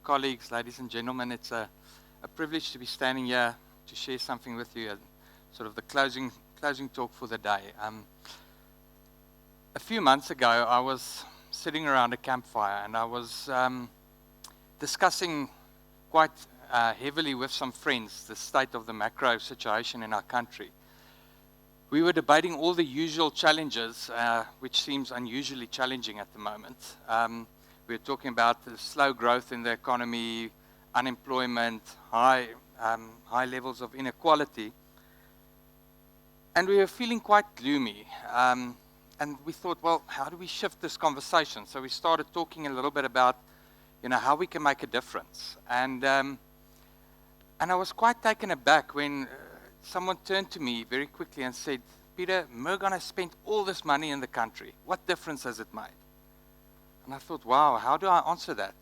Colleagues, ladies and gentlemen, it's a privilege to be standing here to share something with you, sort of the closing talk for the day. A few months ago, I was sitting around a campfire and I was discussing quite heavily with some friends the state of the macro situation in our country. We were debating all the usual challenges, which seems unusually challenging at the moment. We were talking about the slow growth in the economy, unemployment, high levels of inequality. And we were feeling quite gloomy. And we thought, well, how do we shift this conversation? So we started talking a little bit about, how we can make a difference. And I was quite taken aback when someone turned to me very quickly and said, Pieter, Mergon has spent all this money in the country. What difference has it made? And I thought, wow, how do I answer that?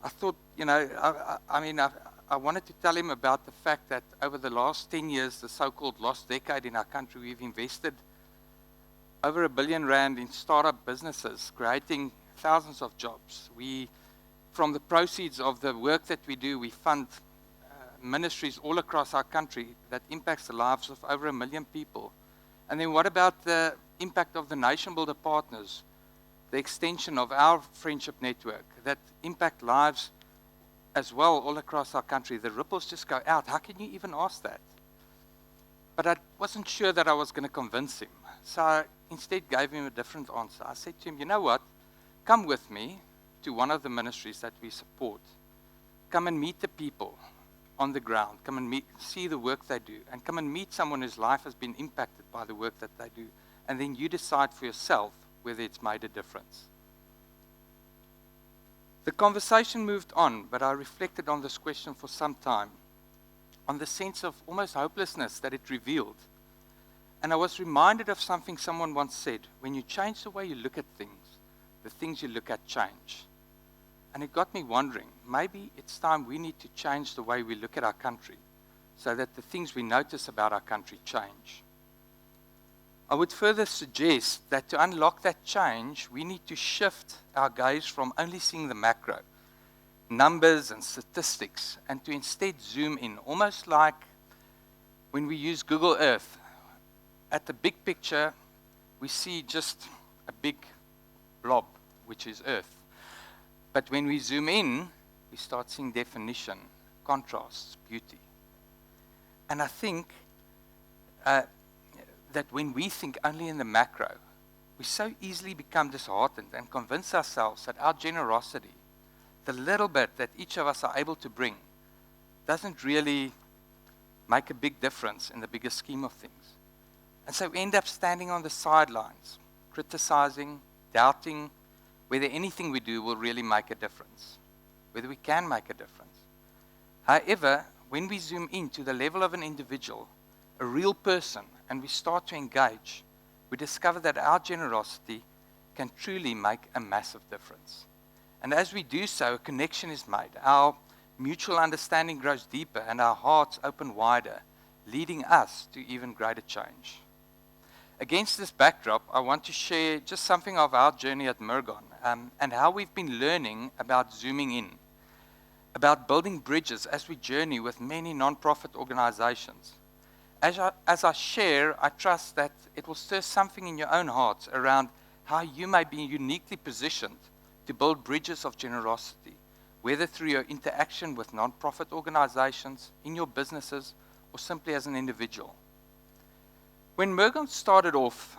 I thought, I wanted to tell him about the fact that over the last 10 years, the so-called lost decade in our country, we've invested over R1 billion in startup businesses, creating thousands of jobs. From the proceeds of the work that we do, we fund ministries all across our country that impacts the lives of over 1 million people. And then what about the impact of the Nation Builder partners? The extension of our friendship network that impact lives as well all across our country. The ripples just go out. How can you even ask that? But I wasn't sure that I was going to convince him. So I instead gave him a different answer. I said to him, you know what? Come with me to one of the ministries that we support. Come and meet the people on the ground. Come and see the work they do. And come and meet someone whose life has been impacted by the work that they do. And then you decide for yourself whether it's made a difference. The conversation moved on, but I reflected on this question for some time, on the sense of almost hopelessness that it revealed. And I was reminded of something someone once said, when you change the way you look at things, the things you look at change. And it got me wondering, maybe it's time we need to change the way we look at our country, so that the things we notice about our country change. I would further suggest that to unlock that change, we need to shift our gaze from only seeing the macro, numbers and statistics, and to instead zoom in, almost like when we use Google Earth. At the big picture, we see just a big blob, which is Earth. But when we zoom in, we start seeing definition, contrasts, beauty. And I think that when we think only in the macro, we so easily become disheartened and convince ourselves that our generosity, the little bit that each of us are able to bring, doesn't really make a big difference in the bigger scheme of things. And so we end up standing on the sidelines, criticizing, doubting whether anything we do will really make a difference, whether we can make a difference. However, when we zoom in to the level of an individual, a real person, and we start to engage, we discover that our generosity can truly make a massive difference. And as we do so, a connection is made. Our mutual understanding grows deeper and our hearts open wider, leading us to even greater change. Against this backdrop, I want to share just something of our journey at Mergon and how we've been learning about zooming in, about building bridges as we journey with many non-profit organizations. As I share, I trust that it will stir something in your own hearts around how you may be uniquely positioned to build bridges of generosity, whether through your interaction with non-profit organizations, in your businesses, or simply as an individual. When Mergon started off,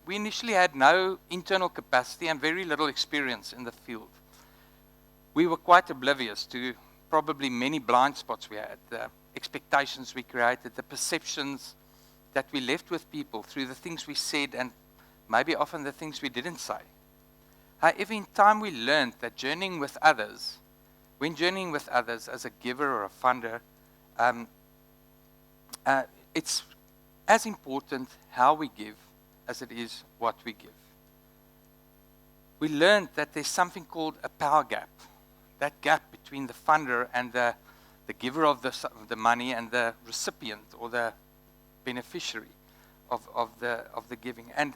we initially had no internal capacity and very little experience in the field. We were quite oblivious to probably many blind spots we had, the expectations we created, the perceptions that we left with people through the things we said and maybe often the things we didn't say. However, in time we learned that when journeying with others as a giver or a funder, it's as important how we give as it is what we give. we learned that there's something called a power gap. That gap between the funder and the giver of the money and the recipient or the beneficiary of the giving. And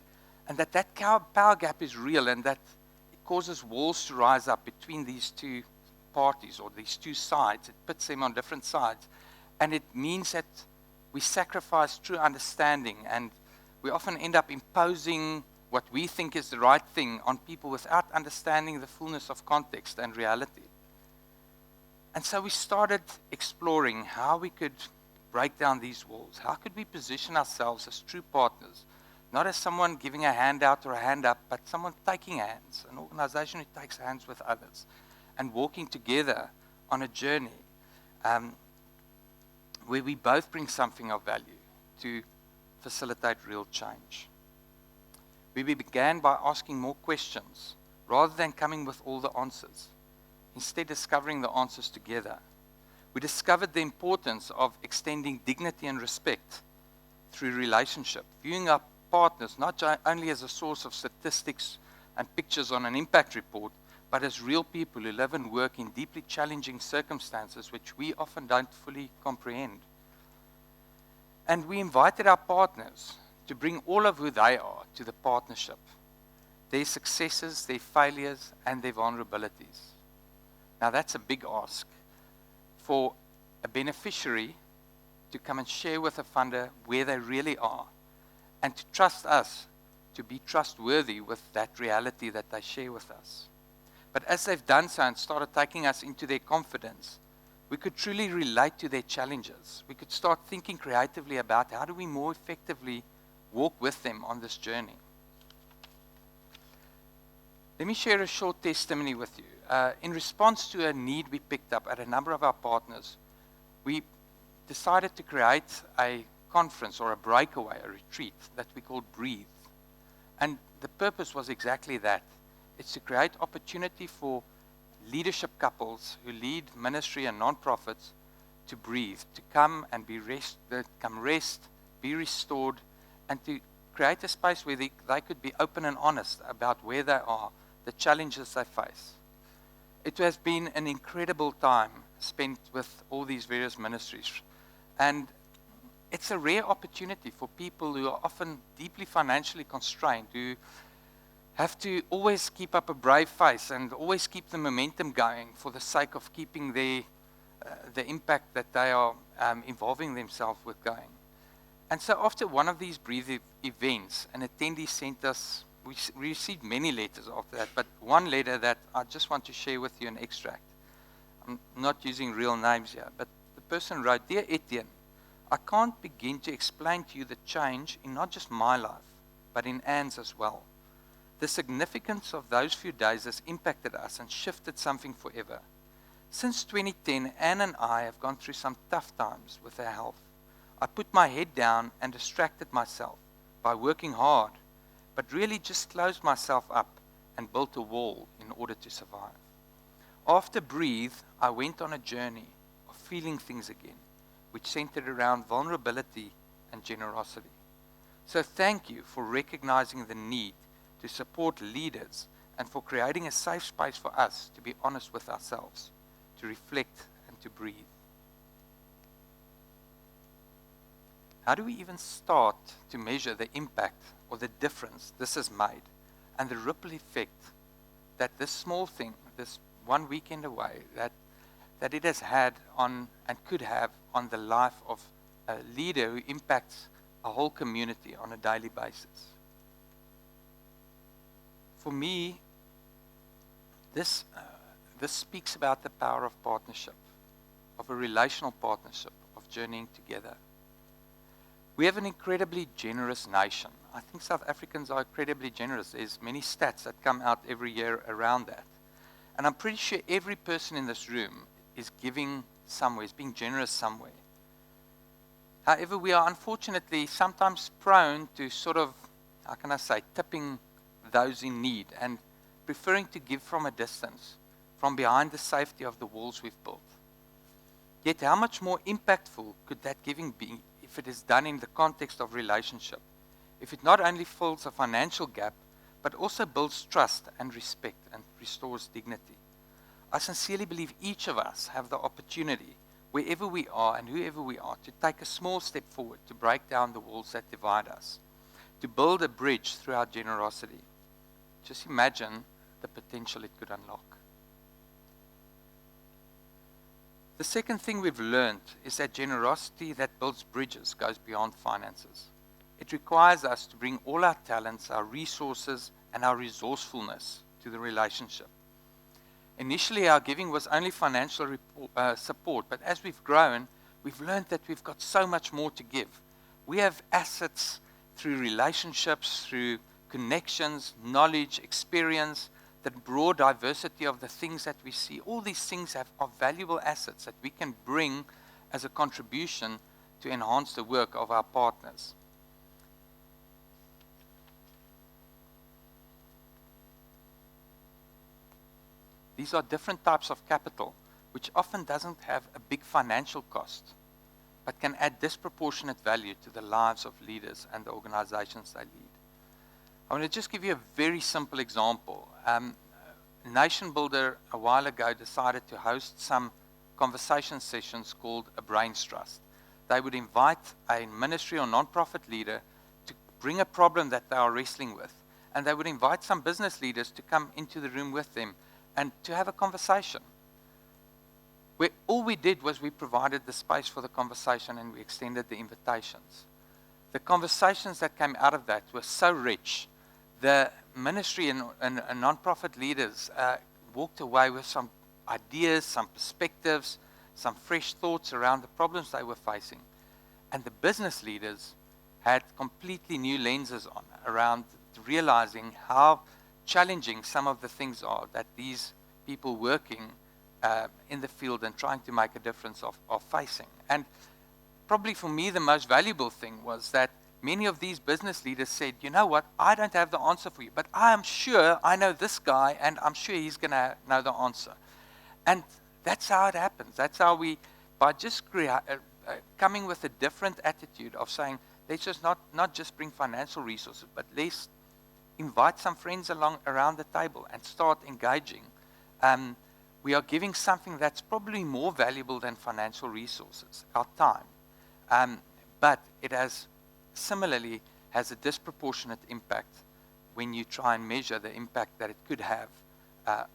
that power gap is real, and that it causes walls to rise up between these two parties or these two sides. It puts them on different sides. And it means that we sacrifice true understanding, and we often end up imposing what we think is the right thing on people without understanding the fullness of context and reality. And so we started exploring how we could break down these walls. How could we position ourselves as true partners, not as someone giving a handout or a hand up, but someone taking hands, an organization who takes hands with others and walking together on a journey where we both bring something of value to facilitate real change. We began by asking more questions rather than coming with all the answers, instead discovering the answers together. We discovered the importance of extending dignity and respect through relationship, viewing our partners not only as a source of statistics and pictures on an impact report, but as real people who live and work in deeply challenging circumstances which we often don't fully comprehend. And we invited our partners to bring all of who they are to the partnership, their successes, their failures, and their vulnerabilities. Now that's a big ask for a beneficiary to come and share with a funder where they really are, and to trust us to be trustworthy with that reality that they share with us. But as they've done so and started taking us into their confidence, we could truly relate to their challenges. We could start thinking creatively about how do we more effectively walk with them on this journey. Let me share a short testimony with you. In response to a need we picked up at a number of our partners, we decided to create a conference or a breakaway, a retreat that we called Breathe. And the purpose was exactly that. It's to create opportunity for leadership couples who lead ministry and nonprofits to breathe, to come and rest, be restored, and to create a space where they could be open and honest about where they are, the challenges they face. It has been an incredible time spent with all these various ministries. And it's a rare opportunity for people who are often deeply financially constrained, who have to always keep up a brave face and always keep the momentum going for the sake of keeping the impact that they are involving themselves with going. And so after one of these Breathe events, an attendee sent us, we received many letters after that, but one letter that I just want to share with you, an extract. I'm not using real names here, but the person wrote, "Dear Etienne, I can't begin to explain to you the change in not just my life, but in Anne's as well. The significance of those few days has impacted us and shifted something forever. Since 2010, Anne and I have gone through some tough times with her health. I put my head down and distracted myself by working hard, but really just closed myself up and built a wall in order to survive. After Breathe, I went on a journey of feeling things again, which centered around vulnerability and generosity. So thank you for recognizing the need to support leaders and for creating a safe space for us to be honest with ourselves, to reflect and to breathe." How do we even start to measure the impact or the difference this has made and the ripple effect that this small thing, this one weekend away, that it has had on and could have on the life of a leader who impacts a whole community on a daily basis? For me, this speaks about the power of partnership, of a relational partnership, of journeying together. We have an incredibly generous nation. I think South Africans are incredibly generous. There's many stats that come out every year around that. And I'm pretty sure every person in this room is giving somewhere, is being generous somewhere. However, we are unfortunately sometimes prone to sort of, how can I say, tipping those in need and preferring to give from a distance, from behind the safety of the walls we've built. Yet how much more impactful could that giving be if it is done in the context of relationship? If it not only fills a financial gap, but also builds trust and respect and restores dignity. I sincerely believe each of us have the opportunity, wherever we are and whoever we are, to take a small step forward, to break down the walls that divide us, to build a bridge through our generosity. Just imagine the potential it could unlock. The second thing we've learned is that generosity that builds bridges goes beyond finances. It requires us to bring all our talents, our resources, and our resourcefulness to the relationship. Initially, our giving was only financial support, but as we've grown, we've learned that we've got so much more to give. We have assets through relationships, through connections, knowledge, experience, the broad diversity of the things that we see. All these things are valuable assets that we can bring as a contribution to enhance the work of our partners. These are different types of capital, which often doesn't have a big financial cost, but can add disproportionate value to the lives of leaders and the organizations they lead. I want to just give you a very simple example. Nation Builder a while ago decided to host some conversation sessions called a Brains Trust. They would invite a ministry or non-profit leader to bring a problem that they are wrestling with, and they would invite some business leaders to come into the room with them and to have a conversation. Where all we did was we provided the space for the conversation and we extended the invitations. The conversations that came out of that were so rich. The ministry and non-profit leaders walked away with some ideas, some perspectives, some fresh thoughts around the problems they were facing. And the business leaders had completely new lenses on around realizing how challenging some of the things are that these people working in the field and trying to make a difference are facing. And probably for me the most valuable thing was that many of these business leaders said, you know what, I don't have the answer for you, but I am sure I know this guy and I'm sure he's going to know the answer. And that's how it happens. That's how we, by just coming with a different attitude of saying, let's just not just bring financial resources, but let's invite some friends around the table and start engaging. We are giving something that's probably more valuable than financial resources, our time. But it similarly has a disproportionate impact when you try and measure the impact that it could have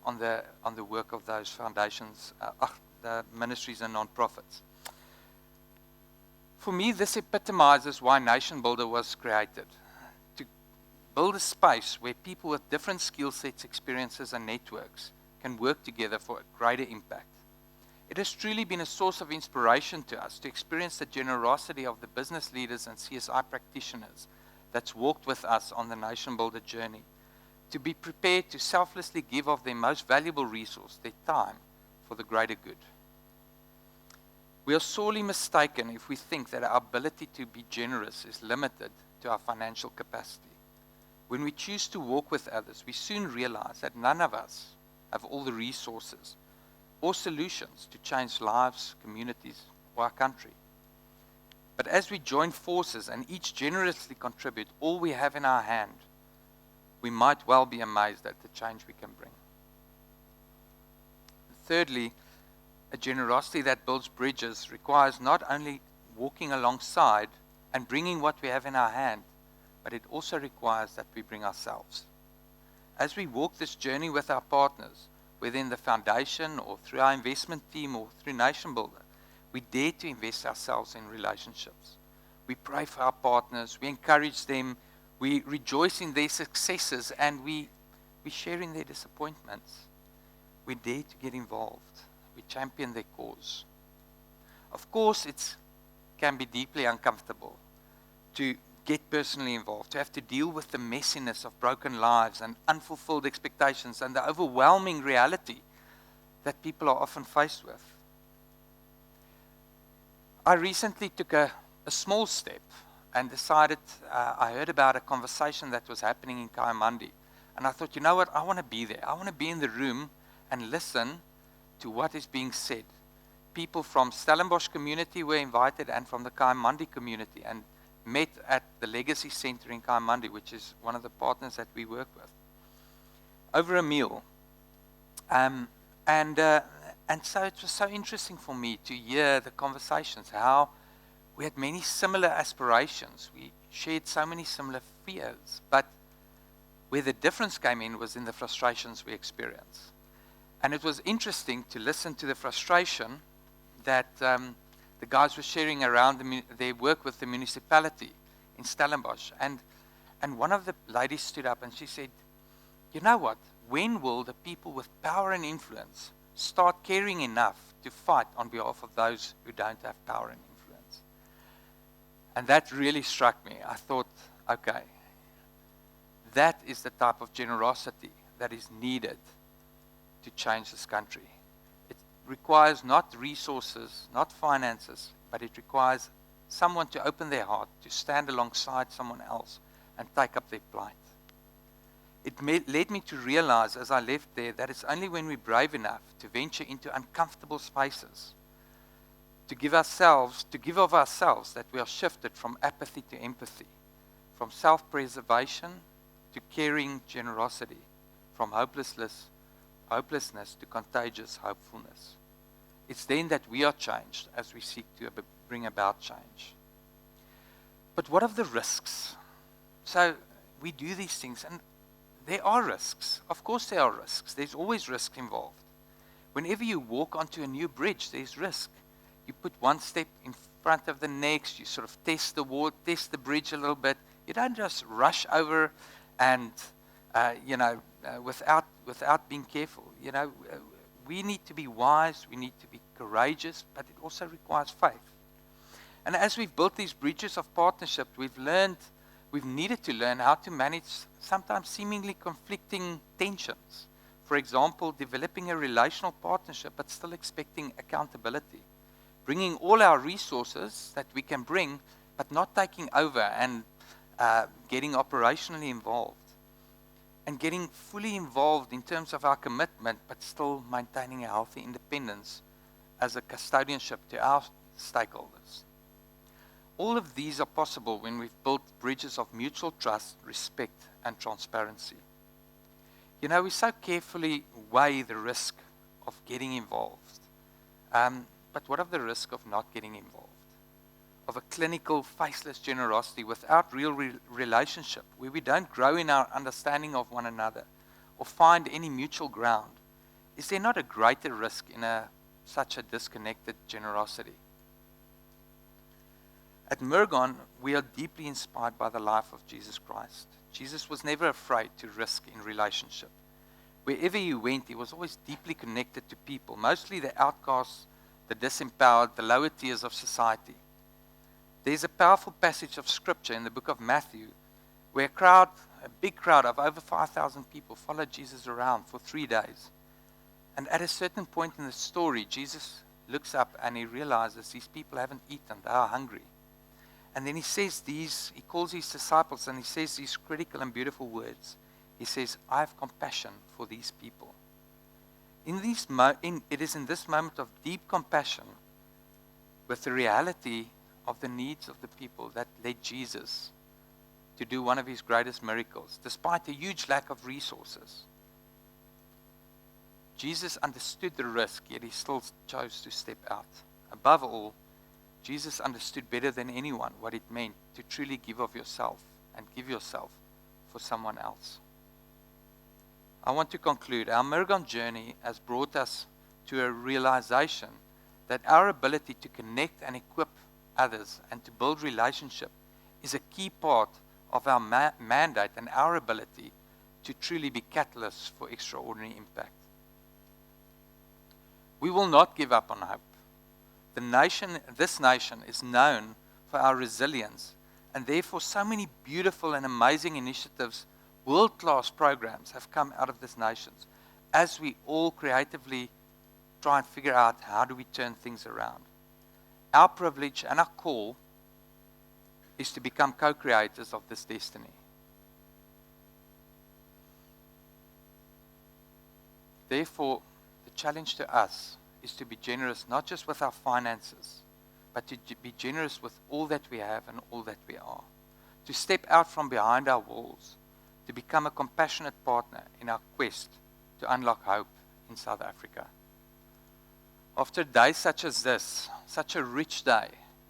on the work of those foundations, the ministries and non-profits. For me, this epitomizes why Nation Builder was created. To build a space where people with different skill sets, experiences, and networks can work together for a greater impact. It has truly been a source of inspiration to us to experience the generosity of the business leaders and CSI practitioners that's walked with us on the Nation Builder journey, to be prepared to selflessly give of their most valuable resource, their time, for the greater good. We are sorely mistaken if we think that our ability to be generous is limited to our financial capacity. When we choose to walk with others, we soon realize that none of us have all the resources or solutions to change lives, communities, or our country. But as we join forces and each generously contribute all we have in our hand, we might well be amazed at the change we can bring. Thirdly, a generosity that builds bridges requires not only walking alongside and bringing what we have in our hand, but it also requires that we bring ourselves. As we walk this journey with our partners, within the foundation or through our investment team or through Nation Builder, we dare to invest ourselves in relationships. We pray for our partners, we encourage them, we rejoice in their successes, and we share in their disappointments. We dare to get involved. We champion their cause. Of course, it can be deeply uncomfortable to get personally involved, to have to deal with the messiness of broken lives and unfulfilled expectations and the overwhelming reality that people are often faced with. I recently took a small step and decided, I heard about a conversation that was happening in Kaimandi, and I thought, you know what, I want to be there. I want to be in the room and listen to what is being said. People from Stellenbosch community were invited and from the Kaimandi community, and met at the Legacy Center in Kaimandi, which is one of the partners that we work with, over a meal. And so it was so interesting for me to hear the conversations, how we had many similar aspirations. We shared so many similar fears, but where the difference came in was in the frustrations we experienced. And it was interesting to listen to the frustration that the guys were sharing around their work with the municipality in Stellenbosch. And one of the ladies stood up and she said, you know what, when will the people with power and influence start caring enough to fight on behalf of those who don't have power and influence? And that really struck me. I thought, okay, that is the type of generosity that is needed to change this country. It requires not resources, not finances, but it requires someone to open their heart, to stand alongside someone else and take up their plight. It led me to realize as I left there that it's only when we're brave enough to venture into uncomfortable spaces, to give of ourselves, that we are shifted from apathy to empathy, from self-preservation to caring generosity, from hopelessness to contagious hopefulness. It's then that we are changed as we seek to bring about change. But what of the risks? So we do these things, and there are risks. Of course there are risks. There's always risk involved. Whenever you walk onto a new bridge, there's risk. You put one step in front of the next, you sort of test the wall, test the bridge a little bit. You don't just rush over and, without being careful. We need to be wise, we need to be courageous, but it also requires faith. And as we've built these bridges of partnership, we've needed to learn how to manage sometimes seemingly conflicting tensions. For example, developing a relational partnership, but still expecting accountability. Bringing all our resources that we can bring, but not taking over and getting operationally involved. And getting fully involved in terms of our commitment, but still maintaining a healthy independence as a custodianship to our stakeholders. All of these are possible when we've built bridges of mutual trust, respect, and transparency. We so carefully weigh the risk of getting involved. But what of the risk of not getting involved? Of a clinical, faceless generosity without real relationship, where we don't grow in our understanding of one another or find any mutual ground? Is there not a greater risk in such a disconnected generosity? At Mergon, we are deeply inspired by the life of Jesus Christ. Jesus was never afraid to risk in relationship. Wherever he went, he was always deeply connected to people, mostly the outcasts, the disempowered, the lower tiers of society. There's a powerful passage of scripture in the book of Matthew where a big crowd of over 5,000 people followed Jesus around for 3 days. And at a certain point in the story, Jesus looks up and he realizes these people haven't eaten, they are hungry. And then he calls his disciples and he says these critical and beautiful words. He says, I have compassion for these people. It is in this moment of deep compassion with the reality of the needs of the people that led Jesus to do one of his greatest miracles, despite a huge lack of resources. Jesus understood the risk, yet he still chose to step out. Above all, Jesus understood better than anyone what it meant to truly give of yourself and give yourself for someone else. I want to conclude. Our Mergon journey has brought us to a realization that our ability to connect and equip others and to build relationship is a key part of our mandate and our ability to truly be catalysts for extraordinary impact. We will not give up on hope. This nation is known for our resilience, and therefore so many beautiful and amazing initiatives, world-class programs have come out of this nation as we all creatively try and figure out how do we turn things around. Our privilege and our call is to become co-creators of this destiny. Therefore, the challenge to us is to be generous, not just with our finances, but to be generous with all that we have and all that we are. To step out from behind our walls, to become a compassionate partner in our quest to unlock hope in South Africa. After days such as this, such a rich day,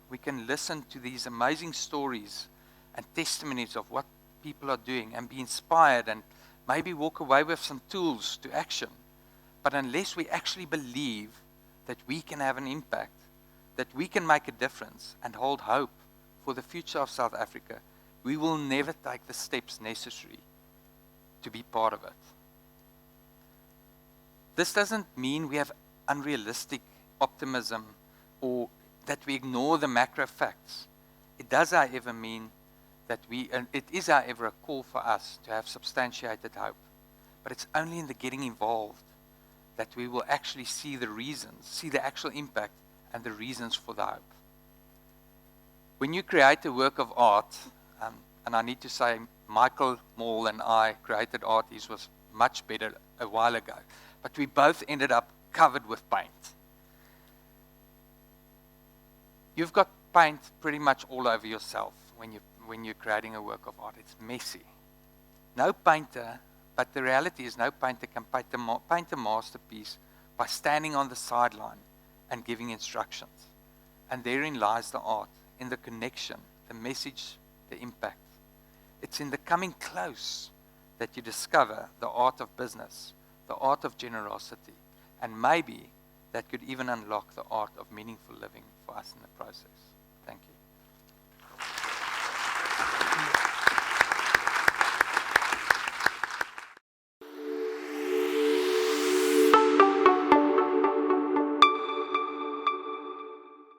we can listen to these amazing stories and testimonies of what people are doing and be inspired and maybe walk away with some tools to action. But unless we actually believe that we can have an impact, that we can make a difference and hold hope for the future of South Africa, we will never take the steps necessary to be part of it. This doesn't mean we have unrealistic optimism or that we ignore the macro facts. It does, however, mean that it is, however, a call for us to have substantiated hope. But it's only in the getting involved that we will actually see the reasons, see the actual impact and the reasons for the hope. When you create a work of art, and I need to say, Michael Mall and I created art. His was much better a while ago. But we both ended up covered with paint. You've got paint pretty much all over yourself when you're creating a work of art. It's messy. No painter, but the reality is no painter can paint a masterpiece by standing on the sideline and giving instructions. And therein lies the art, in the connection, the message, the impact. It's in the coming close that you discover the art of business, the art of generosity, and maybe that could even unlock the art of meaningful living for us in the process.